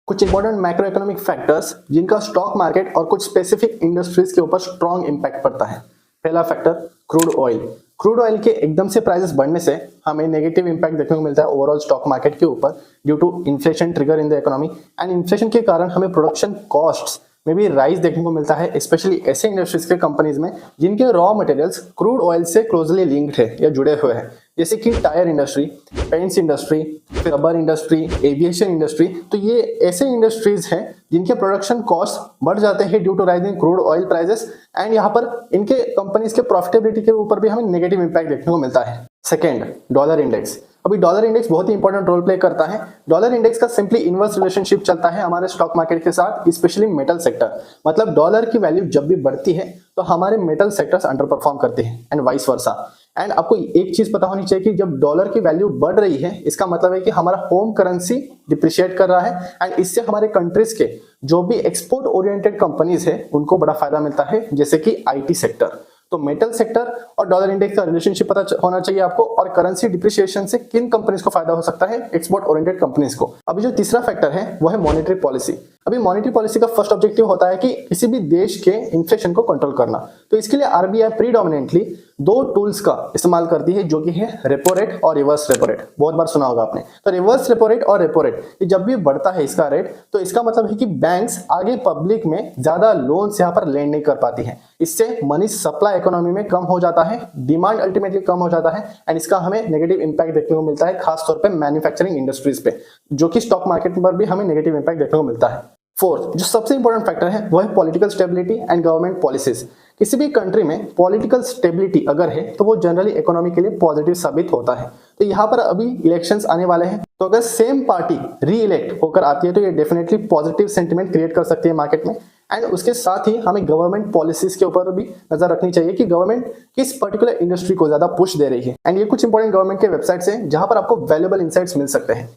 कुछ important macro economic factors जिनका stock market और कुछ स्पेसिफिक इंडस्ट्रीज के ऊपर स्ट्रॉन्ग इंपैक्ट पड़ता है। पहला factor crude oil. Crude oil के एकदम से प्राइसेस बढ़ने से हमें नेगेटिव इंपैक्ट देखने को मिलता है ओवरऑल स्टॉक मार्केट के ऊपर due to inflation trigger in the economy and inflation के कारण हमें प्रोडक्शन कॉस्ट्स में भी राइज देखने को मिलता है, स्पेशली ऐसे इंडस्ट्रीज के कंपनीज में जिनके रॉ मटेरियल्स क्रूड ऑयल से क्लोजली लिंक्ड है या जुड़े हुए हैं, जैसे कि tyre industry, paints industry, rubber industry, aviation industry. तो ये ऐसे इंडस्ट्रीज हैं जिनके प्रोडक्शन कॉस्ट बढ़ जाते हैं due to rising crude oil prices and यहाँ पर इनके कंपनीज के प्रॉफिटेबिलिटी के ऊपर भी हमें नेगेटिव इंपैक्ट देखने को मिलता है। Second, dollar index. अभी डॉलर इंडेक्स बहुत ही इंपॉर्टेंट रोल प्ले करता है। डॉलर इंडेक्स का सिंपली इनवर्स रिलेशनशिप चलता है हमारे स्टॉक मार्केट के साथ, स्पेशली मेटल सेक्टर। मतलब डॉलर की वैल्यू जब भी बढ़ती है तो हमारे मेटल सेक्टर्स अंडर परफॉर्म करते हैं एंड वाइस वर्सा। एंड आपको एक चीज पता होनी चाहिए कि जब डॉलर की वैल्यू बढ़ रही है इसका मतलब है कि हमारा होम करेंसी डिप्रिशिएट कर रहा है एंड इससे हमारे कंट्रीज के जो भी एक्सपोर्ट ओरिएंटेड कंपनीज है उनको बड़ा फायदा मिलता है, जैसे कि आईटी सेक्टर। तो मेटल सेक्टर और डॉलर इंडेक्स का रिलेशनशिप पता होना चाहिए आपको, और करेंसी डिप्रिसिएशन से किन कंपनीज को फायदा हो सकता है, एक्सपोर्ट ओरिएंटेड कंपनीज को। अभी जो तीसरा फैक्टर है वो है मॉनेटरी पॉलिसी। अभी मॉनेटरी पॉलिसी का फर्स्ट ऑब्जेक्टिव होता है कि किसी भी देश के इन्फ्लेशन को कंट्रोल करना। तो इसके लिए आरबीआई प्रीडोमिनेंटली दो टूल्स का इस्तेमाल करती है, जो कि है रेपो रेट और रिवर्स रेपो रेट। बहुत बार सुना होगा आपने। तो रिवर्स रेपो रेट और रेपो रेट ये जब भी बढ़ता है इसका रेट, तो इसका मतलब है कि बैंक्स आगे पब्लिक में ज्यादा लोन्स यहाँ पर लेंड नहीं कर पाती है। इससे मनी सप्लाई इकोनॉमी में कम हो जाता है, डिमांड अल्टीमेटली कम हो जाता है एंड इसका हमें नेगेटिव इंपैक्ट देखने को मिलता है, खासतौर पे मैन्युफैक्चरिंग इंडस्ट्रीज पे, जो कि स्टॉक मार्केट पर भी हमें नेगेटिव इंपैक्ट देखने को मिलता है। फोर्थ, जो सबसे इंपॉर्टेंट फैक्टर है वो है political stability and government policies. किसी भी कंट्री में पॉलिटिकल स्टेबिलिटी अगर है तो वो जनरली इकोनॉमी के लिए पॉजिटिव साबित होता है। तो यहाँ पर अभी इलेक्शंस आने वाले हैं, तो अगर सेम पार्टी री इलेक्ट होकर आती है तो ये डेफिनेटली पॉजिटिव सेंटिमेंट क्रिएट कर सकती है मार्केट में। एंड उसके साथ ही हमें गवर्नमेंट पॉलिसीज के ऊपर भी नजर रखनी चाहिए कि गवर्नमेंट किस पर्टिकुलर इंडस्ट्री को ज्यादा पुश दे रही है। एंड ये कुछ इंपॉर्टेंट गवर्नमेंट के वेबसाइट्स हैं जहां पर आपको वैल्यूएबल इनसाइट्स मिल सकते हैं।